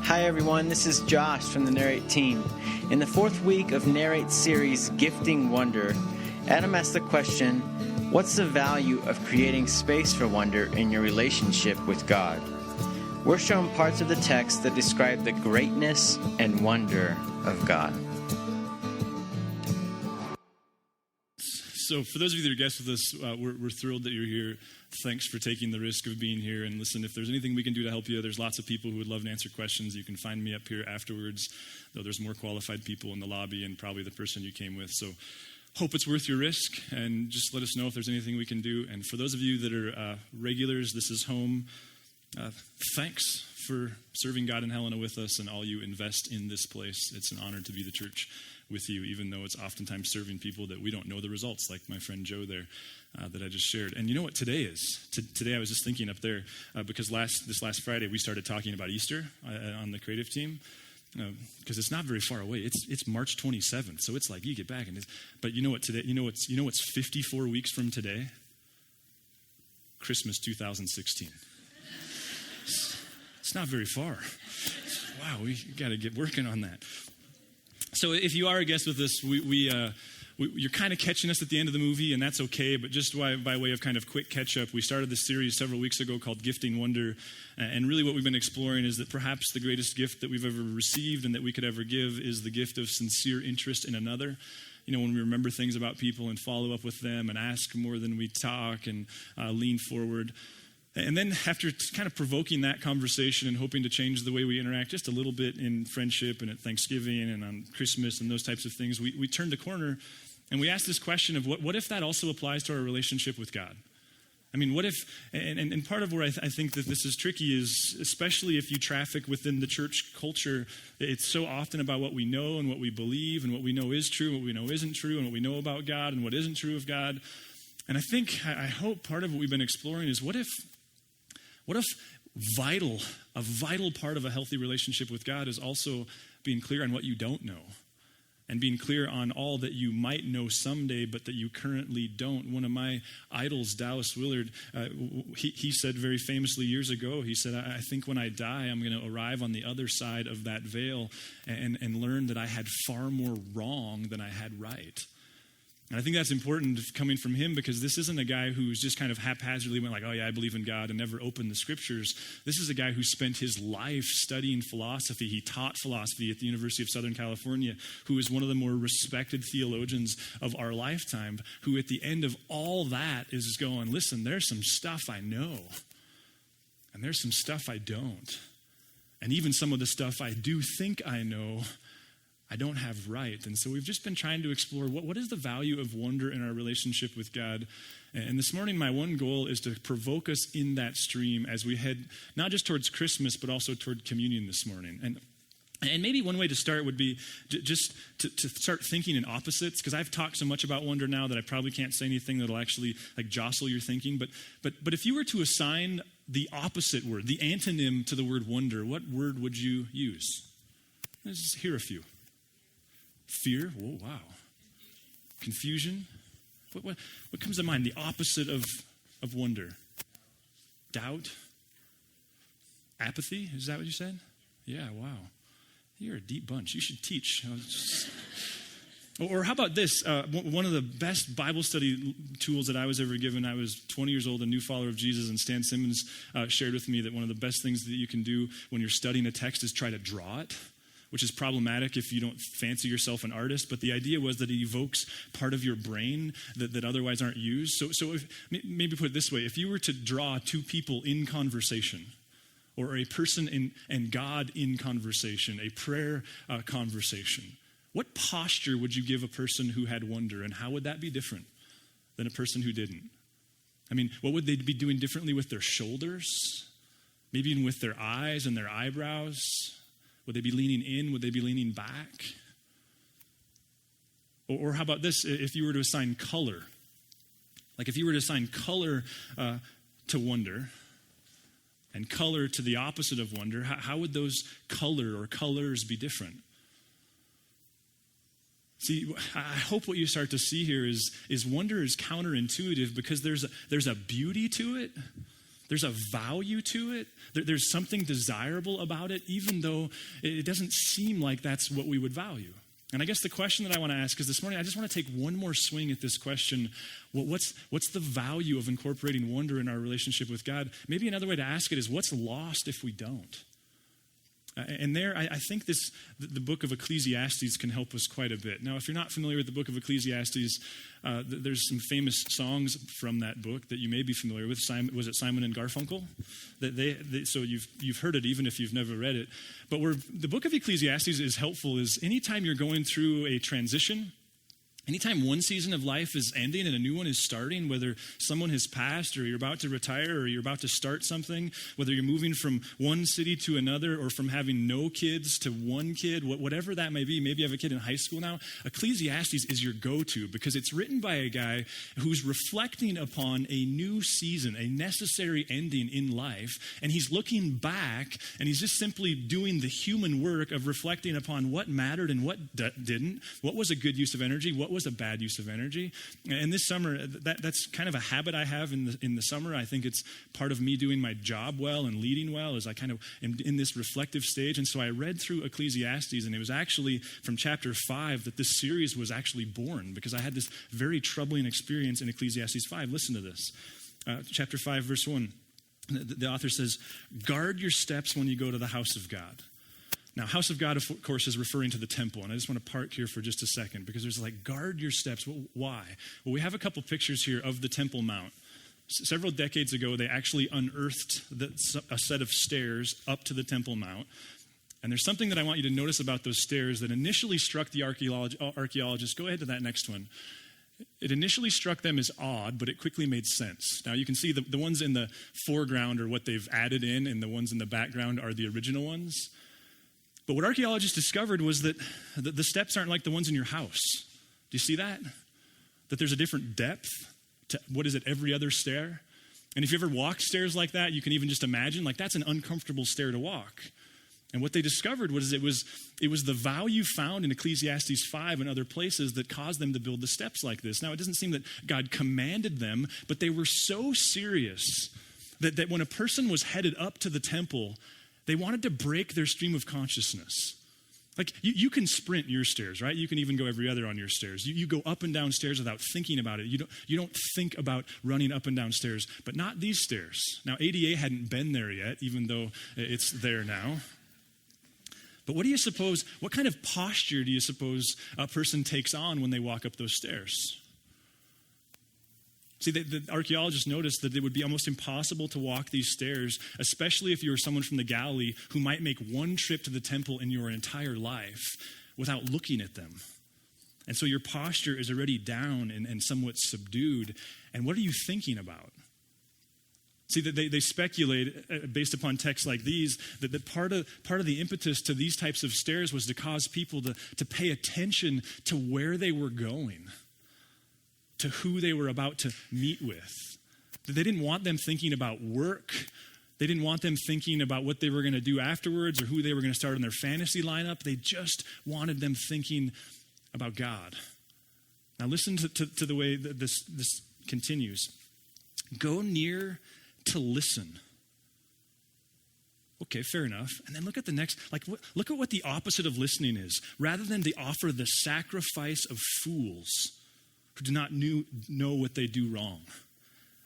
Hi everyone, this is Josh from the Narrate team. In the fourth week of Narrate's series, Gifting Wonder, Adam asked the question, what's the value of creating space for wonder in your relationship with God? We're shown parts of the text that describe the greatness and wonder of God. So for those of you that are guests with us, we're thrilled that you're here. Thanks for taking the risk of being here. And listen, if there's anything we can do to help you, there's lots of people who would love to answer questions. You can find me up here afterwards, though there's more qualified people in the lobby and probably the person you came with. So hope it's worth your risk, and just let us know if there's anything we can do. And for those of you that are regulars, this is home. Thanks for serving God and Helena with us and all you invest in this place. It's an honor to be the church with you, even though it's oftentimes serving people that we don't know the results, like my friend Joe there that I just shared. And you know what today is? Today I was just thinking up there, because this last Friday we started talking about Easter on the creative team, because it's not very far away. It's March 27th, so it's like you get back. But you know what today? You know what's 54 weeks from today? Christmas 2016. It's not very far. Wow, we got to get working on that. So if you are a guest with us, you're kind of catching us at the end of the movie, and that's okay, but just by way of kind of quick catch-up, we started this series several weeks ago called Gifting Wonder, and really what we've been exploring is that perhaps the greatest gift that we've ever received and that we could ever give is the gift of sincere interest in another. You know, when we remember things about people and follow up with them and ask more than we talk and lean forward. And then after kind of provoking that conversation and hoping to change the way we interact just a little bit in friendship and at Thanksgiving and on Christmas and those types of things, we turned the corner and we asked this question of what if that also applies to our relationship with God? I mean, what if, and part of where I think that this is tricky is, especially if you traffic within the church culture, it's so often about what we know and what we believe and what we know is true and what we know isn't true and what we know about God and what isn't true of God. And I hope part of what we've been exploring is what if a vital part of a healthy relationship with God is also being clear on what you don't know and being clear on all that you might know someday but that you currently don't. One of my idols, Dallas Willard, he said very famously years ago, he said, I think when I die, I'm going to arrive on the other side of that veil and learn that I had far more wrong than I had right. And I think that's important coming from him, because this isn't a guy who's just kind of haphazardly went like, oh yeah, I believe in God, and never opened the scriptures. This is a guy who spent his life studying philosophy. He taught philosophy at the University of Southern California, who is one of the more respected theologians of our lifetime, who at the end of all that is going, listen, there's some stuff I know, and there's some stuff I don't. And even some of the stuff I do think I know, I don't have right. And so we've just been trying to explore what is the value of wonder in our relationship with God. And this morning, my one goal is to provoke us in that stream as we head not just towards Christmas, but also toward communion this morning. And maybe one way to start would be just to start thinking in opposites, because I've talked so much about wonder now that I probably can't say anything that'll actually like jostle your thinking. But if you were to assign the opposite word, the antonym to the word wonder, what word would you use? Let's just hear a few. Fear? Whoa, wow. Confusion? What comes to mind? The opposite of wonder. Doubt? Apathy? Is that what you said? Yeah, wow. You're a deep bunch. You should teach. Or how about this? One of the best Bible study tools that I was ever given, I was 20 years old, a new follower of Jesus, and Stan Simmons shared with me that one of the best things that you can do when you're studying a text is try to draw it, which is problematic if you don't fancy yourself an artist. But the idea was that it evokes part of your brain that otherwise aren't used. So maybe put it this way. If you were to draw two people in conversation, or a person and God in conversation, a prayer conversation, what posture would you give a person who had wonder, and how would that be different than a person who didn't? I mean, what would they be doing differently with their shoulders? Maybe even with their eyes and their eyebrows? Would they be leaning in? Would they be leaning back? Or how about this? If you were to assign color, like if you were to assign color to wonder and color to the opposite of wonder, how would those color or colors be different? See, I hope what you start to see here is wonder is counterintuitive, because there's a beauty to it, There's a value to it. There's something desirable about it, even though it doesn't seem like that's what we would value. And I guess the question that I want to ask is this morning, I just want to take one more swing at this question. What's the value of incorporating wonder in our relationship with God? Maybe another way to ask it is, what's lost if we don't? And there, I think the book of Ecclesiastes can help us quite a bit. Now, if you're not familiar with the book of Ecclesiastes, there's some famous songs from that book that you may be familiar with. Was it Simon and Garfunkel? So you've heard it even if you've never read it. But where the book of Ecclesiastes is helpful is anytime you're going through a transition, anytime one season of life is ending and a new one is starting, whether someone has passed or you're about to retire or you're about to start something, whether you're moving from one city to another or from having no kids to one kid, whatever that may be, maybe you have a kid in high school now, Ecclesiastes is your go-to because it's written by a guy who's reflecting upon a new season, a necessary ending in life, and he's looking back and he's just simply doing the human work of reflecting upon what mattered and what didn't, what was a good use of energy, what was a bad use of energy. And this summer, that's kind of a habit I have in the summer. I think it's part of me doing my job well and leading well as I kind of am in this reflective stage. And so I read through Ecclesiastes, and it was actually from chapter 5 that this series was actually born, because I had this very troubling experience in Ecclesiastes 5. Listen to this. Chapter 5, verse 1. The author says, "Guard your steps when you go to the house of God." Now, house of God, of course, is referring to the temple. And I just want to park here for just a second because there's like, guard your steps. Well, why? Well, we have a couple pictures here of the Temple Mount. Several decades ago, they actually unearthed a set of stairs up to the Temple Mount. And there's something that I want you to notice about those stairs that initially struck the archaeologists. Go ahead to that next one. It initially struck them as odd, but it quickly made sense. Now, you can see the ones in the foreground are what they've added in, and the ones in the background are the original ones. But what archaeologists discovered was that the steps aren't like the ones in your house. Do you see that? That there's a different depth to, every other stair? And if you ever walked stairs like that, you can even just imagine, like, that's an uncomfortable stair to walk. And what they discovered was it was the value found in Ecclesiastes 5 and other places that caused them to build the steps like this. Now, it doesn't seem that God commanded them, but they were so serious that when a person was headed up to the temple, they wanted to break their stream of consciousness. Like, you can sprint your stairs, right? You can even go every other on your stairs. You go up and down stairs without thinking about it. You don't think about running up and down stairs, but not these stairs. Now, ADA hadn't been there yet, even though it's there now. But what kind of posture do you suppose a person takes on when they walk up those stairs? See, the archaeologists noticed that it would be almost impossible to walk these stairs, especially if you were someone from the Galilee who might make one trip to the temple in your entire life without looking at them. And so your posture is already down and somewhat subdued. And what are you thinking about? See, they speculate, based upon texts like these, that part of the impetus to these types of stairs was to cause people to pay attention to where they were going, to who they were about to meet with. They didn't want them thinking about work. They didn't want them thinking about what they were going to do afterwards or who they were going to start in their fantasy lineup. They just wanted them thinking about God. Now listen to the way that this continues. Go near to listen. Okay, fair enough. And then look at the next, look at what the opposite of listening is. Rather than to offer the sacrifice of fools who do not know what they do wrong.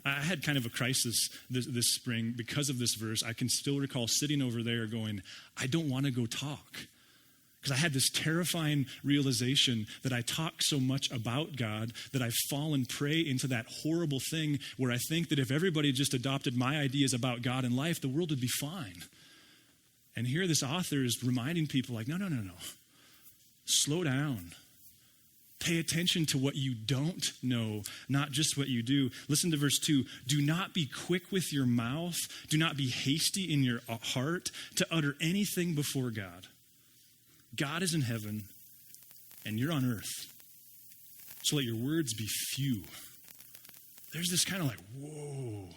I had kind of a crisis this spring because of this verse. I can still recall sitting over there going, I don't want to go talk. Because I had this terrifying realization that I talk so much about God that I've fallen prey into that horrible thing where I think that if everybody just adopted my ideas about God and life, the world would be fine. And here this author is reminding people like, no. Slow down. Pay attention to what you don't know, not just what you do. Listen to verse 2. Do not be quick with your mouth. Do not be hasty in your heart to utter anything before God. God is in heaven and you're on earth. So let your words be few. There's this kind of like, whoa.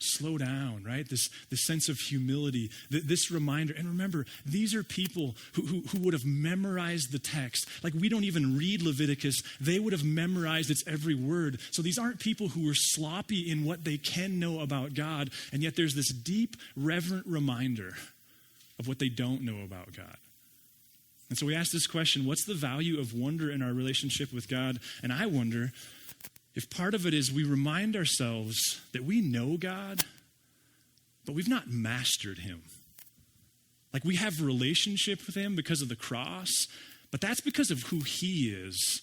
slow down, right? This sense of humility, this reminder. And remember, these are people who would have memorized the text. Like, we don't even read Leviticus. They would have memorized its every word. So these aren't people who are sloppy in what they can know about God. And yet there's this deep, reverent reminder of what they don't know about God. And so we ask this question, what's the value of wonder in our relationship with God? And I wonder if part of it is we remind ourselves that we know God, but we've not mastered him. Like, we have a relationship with him because of the cross, but that's because of who he is,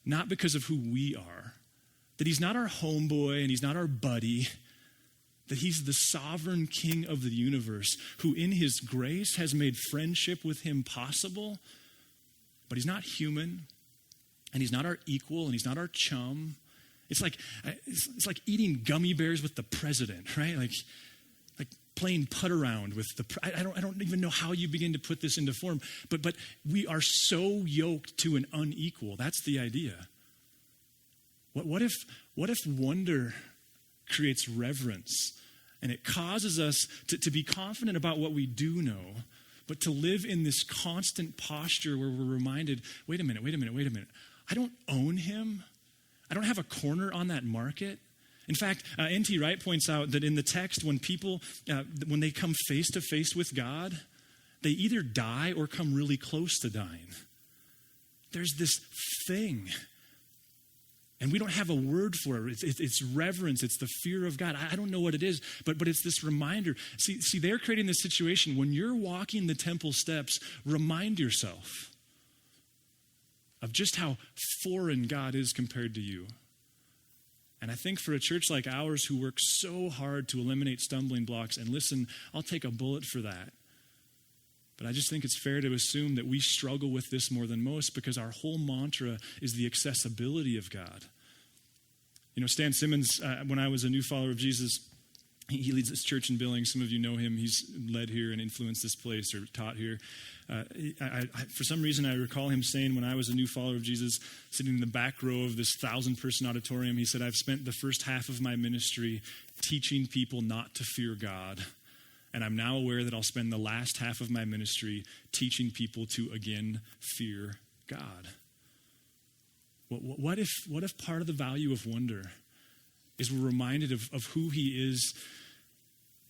not because of who we are. That he's not our homeboy and he's not our buddy, that he's the sovereign king of the universe who in his grace has made friendship with him possible, but he's not human and he's not our equal and he's not our chum. It's like eating gummy bears with the president, right? Like playing putt around with the. I don't even know how you begin to put this into form. But we are so yoked to an unequal. That's the idea. What if wonder creates reverence, and it causes us to be confident about what we do know, but to live in this constant posture where we're reminded, wait a minute. I don't own him. I don't have a corner on that market. In fact, N.T. Wright points out that in the text, when people, when they come face to face with God, they either die or come really close to dying. There's this thing, and we don't have a word for it. It's reverence. It's the fear of God. I don't know what it is, but it's this reminder. See, they're creating this situation. When you're walking the temple steps, remind yourself of just how foreign God is compared to you. And I think for a church like ours who works so hard to eliminate stumbling blocks, and listen, I'll take a bullet for that. But I just think it's fair to assume that we struggle with this more than most because our whole mantra is the accessibility of God. You know, Stan Simmons, when I was a new follower of Jesus, he leads this church in Billings. Some of you know him. He's led here and influenced this place or taught here. For some reason, I recall him saying when I was a new follower of Jesus, sitting in the back row of this 1,000-person auditorium, he said, I've spent the first half of my ministry teaching people not to fear God. And I'm now aware that I'll spend the last half of my ministry teaching people to again fear God. What if part of the value of wonder is we're reminded of who he is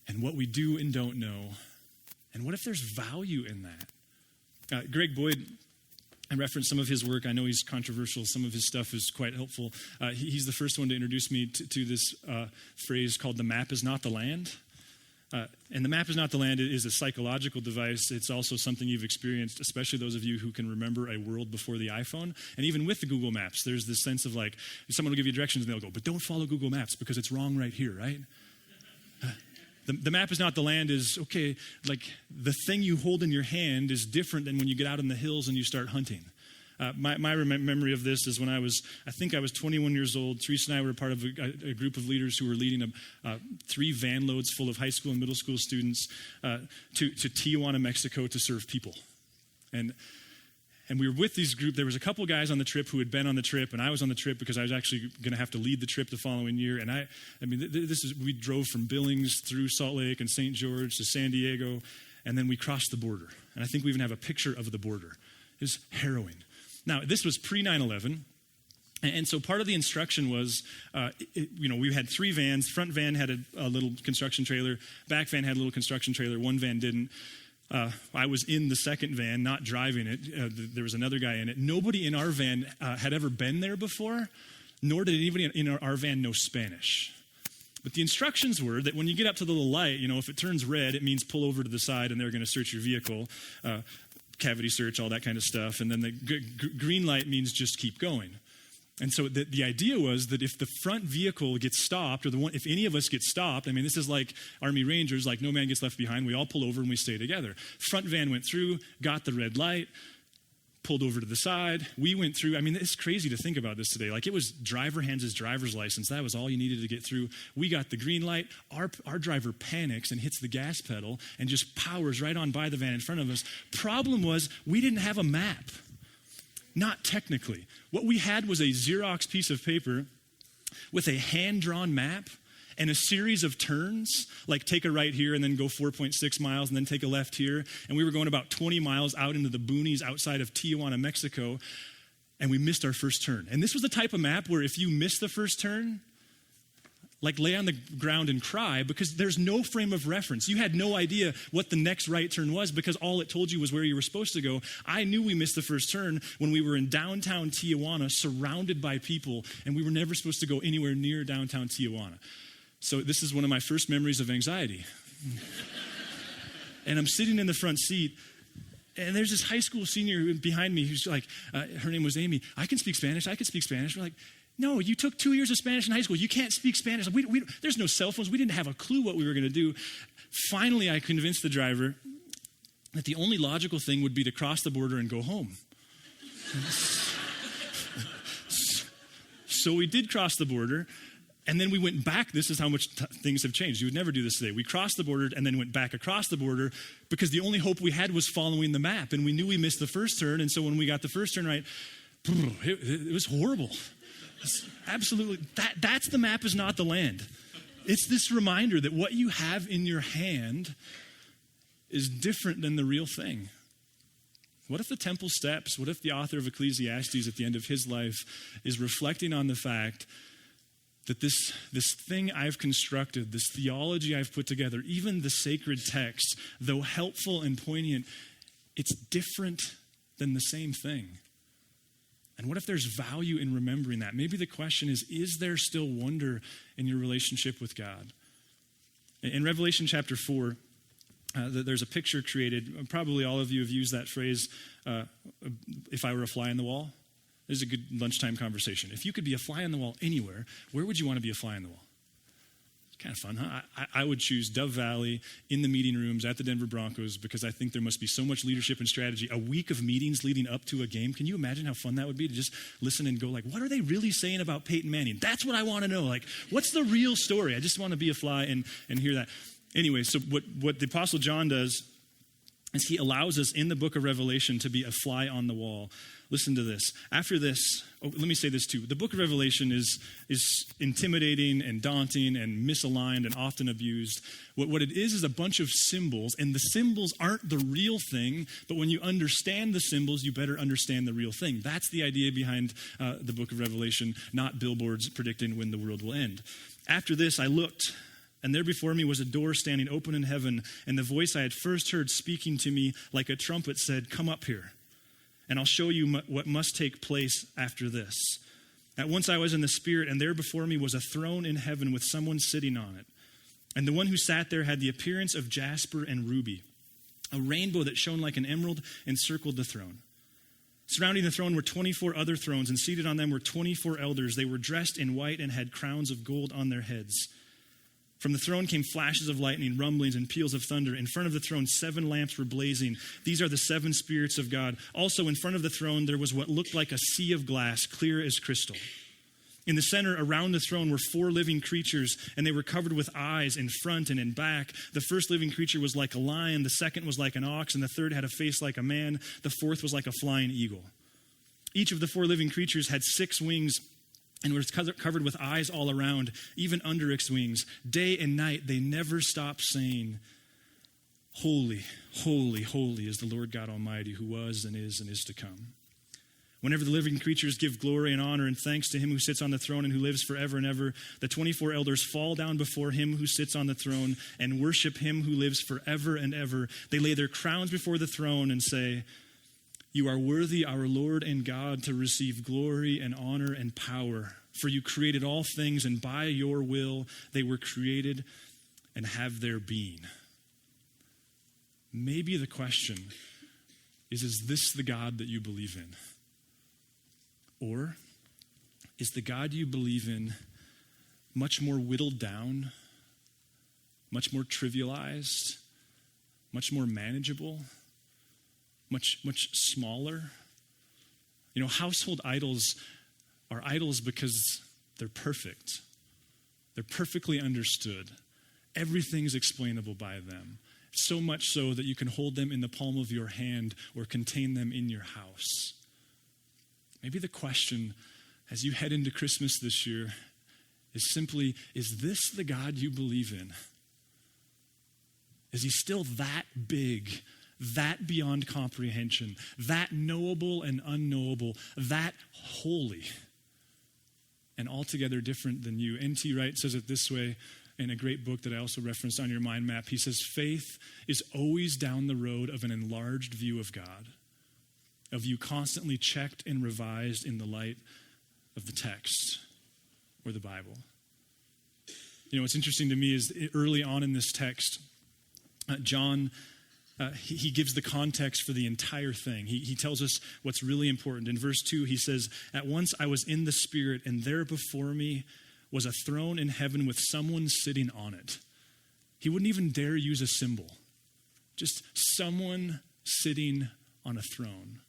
and what we do and don't know? And what if there's value in that? Greg Boyd, I referenced some of his work. I know he's controversial. Some of his stuff is quite helpful. He's the first one to introduce me to this phrase called the map is not the land. And the map is not the land is a psychological device. It's also something you've experienced, especially those of you who can remember a world before the iPhone. And even with the Google Maps, there's this sense of like, someone will give you directions and they'll go, but don't follow Google Maps because it's wrong right here, right? The map is not the land is, okay, like the thing you hold in your hand is different than when you get out in the hills and you start hunting. My memory of this is when I think I was 21 years old. Teresa and I were part of a group of leaders who were leading 3 van loads full of high school and middle school students to Tijuana, Mexico to serve people. And we were with these group. There was a couple guys on the trip who had been on the trip, and I was on the trip because I was actually going to have to lead the trip the following year. And we drove from Billings through Salt Lake and St. George to San Diego, and then we crossed the border. And I think we even have a picture of the border. It was harrowing. Now, this was pre-9/11, and so part of the instruction was, we had 3 vans. Front van had a little construction trailer. Back van had a little construction trailer. One van didn't. I was in the second van, not driving it. There was another guy in it. Nobody in our van had ever been there before, nor did anybody in our van know Spanish. But the instructions were that when you get up to the little light, if it turns red, it means pull over to the side and they're going to search your vehicle. Cavity search, all that kind of stuff. And then the green light means just keep going. And so the idea was that if the front vehicle gets stopped, or if any of us get stopped, this is like Army Rangers, like no man gets left behind. We all pull over and we stay together. Front van went through, got the red light, pulled over to the side. We went through. It's crazy to think about this today. Like, it was driver hands his driver's license. That was all you needed to get through. We got the green light. Our driver panics and hits the gas pedal and just powers right on by the van in front of us. Problem was, we didn't have a map. Not technically. What we had was a Xerox piece of paper with a hand-drawn map and a series of turns, like take a right here and then go 4.6 miles and then take a left here. And we were going about 20 miles out into the boonies outside of Tijuana, Mexico, and we missed our first turn. And this was the type of map where if you miss the first turn, like lay on the ground and cry, because there's no frame of reference. You had no idea what the next right turn was because all it told you was where you were supposed to go. I knew we missed the first turn when we were in downtown Tijuana, surrounded by people, and we were never supposed to go anywhere near downtown Tijuana. So this is one of my first memories of anxiety. And I'm sitting in the front seat, and there's this high school senior behind me who's like, her name was Amy. I can speak Spanish. We're like, no, you took 2 years of Spanish in high school. You can't speak Spanish. There's no cell phones. We didn't have a clue what we were going to do. Finally, I convinced the driver that the only logical thing would be to cross the border and go home. So we did cross the border, and then we went back. This is how much things have changed. You would never do this today. We crossed the border and then went back across the border because the only hope we had was following the map, and we knew we missed the first turn, and so when we got the first turn right, it was horrible. Absolutely. That's the map is not the land. It's this reminder that what you have in your hand is different than the real thing. What if the temple steps, what if the author of Ecclesiastes at the end of his life is reflecting on the fact that this thing I've constructed, this theology I've put together, even the sacred texts, though helpful and poignant, it's different than the same thing. And what if there's value in remembering that? Maybe the question is there still wonder in your relationship with God? In Revelation chapter 4, there's a picture created. Probably all of you have used that phrase, if I were a fly on the wall. This is a good lunchtime conversation. If you could be a fly on the wall anywhere, where would you want to be a fly on the wall? Kind of fun, huh? I would choose Dove Valley in the meeting rooms at the Denver Broncos because I think there must be so much leadership and strategy. A week of meetings leading up to a game. Can you imagine how fun that would be to just listen and go like, what are they really saying about Peyton Manning? That's what I want to know. Like, what's the real story? I just want to be a fly and hear that. Anyway, so what the Apostle John does is he allows us in the book of Revelation to be a fly on the wall. Listen to this. After this, let me say this too. The book of Revelation is intimidating and daunting and misaligned and often abused. What it is a bunch of symbols, and the symbols aren't the real thing, but when you understand the symbols, you better understand the real thing. That's the idea behind the book of Revelation, not billboards predicting when the world will end. After this, I looked, and there before me was a door standing open in heaven, and the voice I had first heard speaking to me like a trumpet said, "Come up here, and I'll show you what must take place after this." At once I was in the Spirit, and there before me was a throne in heaven with someone sitting on it. And the one who sat there had the appearance of jasper and ruby. A rainbow that shone like an emerald encircled the throne. Surrounding the throne were 24 other thrones, and seated on them were 24 elders. They were dressed in white and had crowns of gold on their heads. From the throne came flashes of lightning, rumblings, and peals of thunder. In front of the throne, 7 lamps were blazing. These are the 7 spirits of God. Also, in front of the throne, there was what looked like a sea of glass, clear as crystal. In the center, around the throne, were 4 living creatures, and they were covered with eyes in front and in back. The first living creature was like a lion, the second was like an ox, and the third had a face like a man. The fourth was like a flying eagle. Each of the 4 living creatures had 6 wings, and was covered with eyes all around, even under its wings. Day and night, they never stopped saying, "Holy, holy, holy is the Lord God Almighty, who was and is to come." Whenever the living creatures give glory and honor and thanks to him who sits on the throne and who lives forever and ever, the 24 elders fall down before him who sits on the throne and worship him who lives forever and ever. They lay their crowns before the throne and say, "You are worthy, our Lord and God, to receive glory and honor and power. For you created all things, and by your will they were created and have their being." Maybe the question is this the God that you believe in? Or is the God you believe in much more whittled down, much more trivialized, much more manageable, much smaller? You know, household idols are idols because they're perfect. They're perfectly understood. Everything's explainable by them. So much so that you can hold them in the palm of your hand or contain them in your house. Maybe the question as you head into Christmas this year is simply, is this the God you believe in? Is he still that big, that beyond comprehension, that knowable and unknowable, that holy, and altogether different than you? N.T. Wright says it this way in a great book that I also referenced on your mind map. He says, faith is always down the road of an enlarged view of God, a view constantly checked and revised in the light of the text or the Bible. You know, what's interesting to me is early on in this text, John, he gives the context for the entire thing. He tells us what's really important. In verse 2, he says, "At once I was in the Spirit, and there before me was a throne in heaven with someone sitting on it." He wouldn't even dare use a symbol. Just someone sitting on a throne.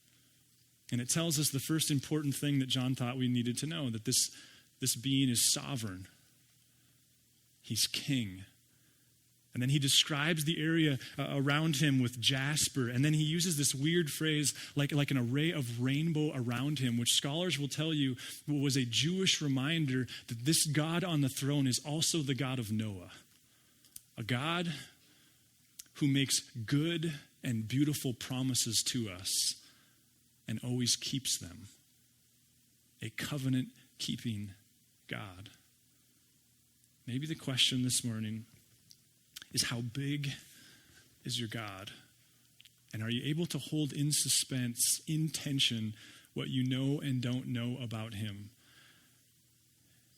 And it tells us the first important thing that John thought we needed to know, that this being is sovereign. He's king. And then he describes the area around him with jasper. And then he uses this weird phrase like an array of rainbow around him, which scholars will tell you was a Jewish reminder that this God on the throne is also the God of Noah. A God who makes good and beautiful promises to us and always keeps them. A covenant-keeping God. Maybe the question this morning is, how big is your God? And are you able to hold in suspense, in tension, what you know and don't know about him?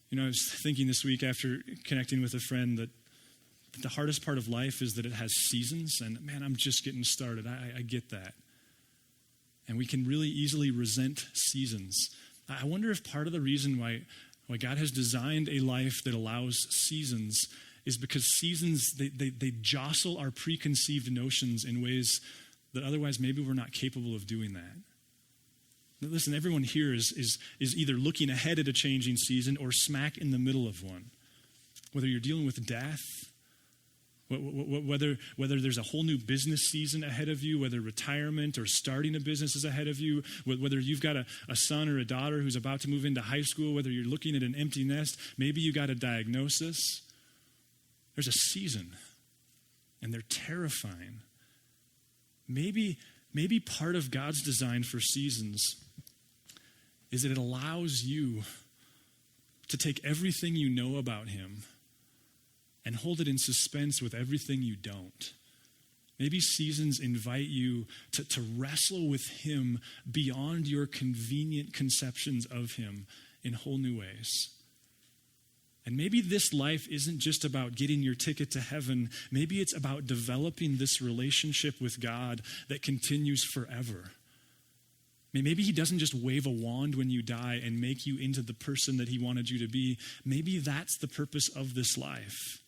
You know, I was thinking this week after connecting with a friend that the hardest part of life is that it has seasons. And man, I'm just getting started. I get that. And we can really easily resent seasons. I wonder if part of the reason why God has designed a life that allows seasons is because seasons, they jostle our preconceived notions in ways that otherwise maybe we're not capable of doing that. Listen, everyone here is either looking ahead at a changing season or smack in the middle of one. Whether you're dealing with death, whether there's a whole new business season ahead of you, whether retirement or starting a business is ahead of you, whether you've got a son or a daughter who's about to move into high school, whether you're looking at an empty nest, maybe you got a diagnosis. There's a season, and they're terrifying. Maybe part of God's design for seasons is that it allows you to take everything you know about him and hold it in suspense with everything you don't. Maybe seasons invite you to wrestle with him beyond your convenient conceptions of him in whole new ways. And maybe this life isn't just about getting your ticket to heaven. Maybe it's about developing this relationship with God that continues forever. Maybe he doesn't just wave a wand when you die and make you into the person that he wanted you to be. Maybe that's the purpose of this life.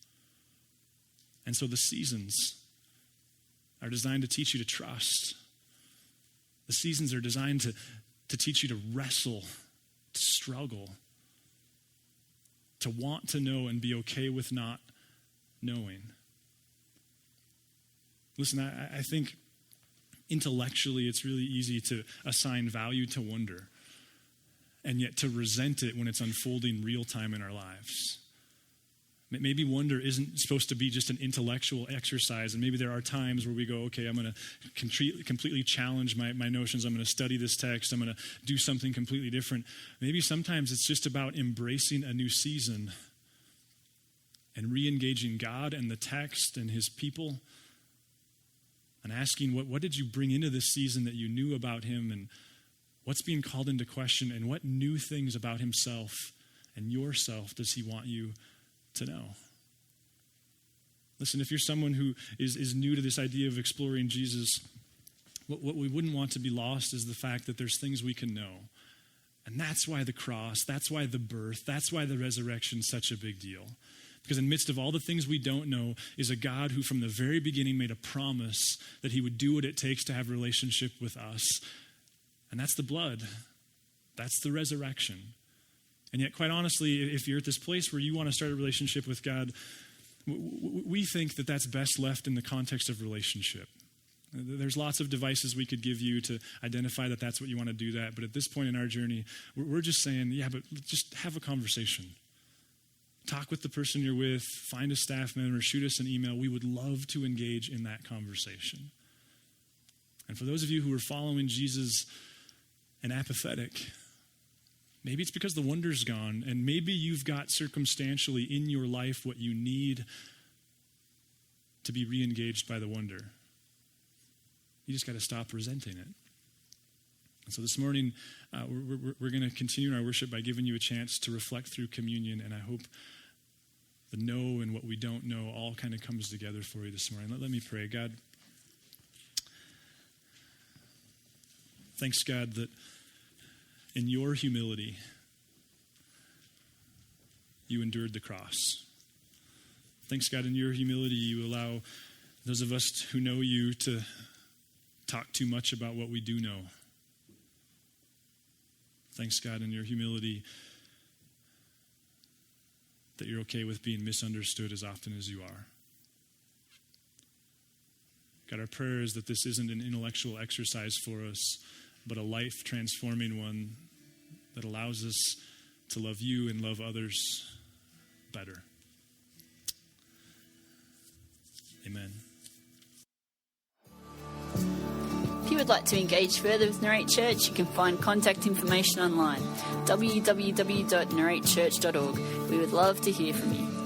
And so the seasons are designed to teach you to trust. The seasons are designed to teach you to wrestle, to struggle, to want to know and be okay with not knowing. Listen, I think intellectually it's really easy to assign value to wonder and yet to resent it when it's unfolding real time in our lives. Maybe wonder isn't supposed to be just an intellectual exercise, and maybe there are times where we go, okay, I'm going to completely challenge my notions. I'm going to study this text. I'm going to do something completely different. Maybe sometimes it's just about embracing a new season and re-engaging God and the text and his people and asking, what did you bring into this season that you knew about him, and what's being called into question, and what new things about himself and yourself does he want you to know? Listen, if you're someone who is new to this idea of exploring Jesus, what we wouldn't want to be lost is the fact that there's things we can know. And that's why the cross, that's why the birth, that's why the resurrection is such a big deal. Because in the midst of all the things we don't know is a God who from the very beginning made a promise that he would do what it takes to have a relationship with us. And that's the blood. That's the resurrection. And yet, quite honestly, if you're at this place where you want to start a relationship with God, we think that that's best left in the context of relationship. There's lots of devices we could give you to identify that that's what you want to do that. But at this point in our journey, we're just saying, yeah, but just have a conversation. talk with the person you're with, find a staff member, shoot us an email. We would love to engage in that conversation. And for those of you who are following Jesus and apathetic, maybe it's because the wonder's gone, and maybe you've got circumstantially in your life what you need to be re-engaged by the wonder. You just got to stop resenting it. And so this morning, we're going to continue our worship by giving you a chance to reflect through communion, and I hope the know and what we don't know all kind of comes together for you this morning. Let me pray. God, thanks, God, that in your humility, you endured the cross. Thanks, God, in your humility, you allow those of us who know you to talk too much about what we do know. Thanks, God, in your humility, that you're okay with being misunderstood as often as you are. God, our prayer is that this isn't an intellectual exercise for us, but a life-transforming one that allows us to love you and love others better. Amen. If you would like to engage further with Narrate Church, you can find contact information online, www.narratechurch.org. We would love to hear from you.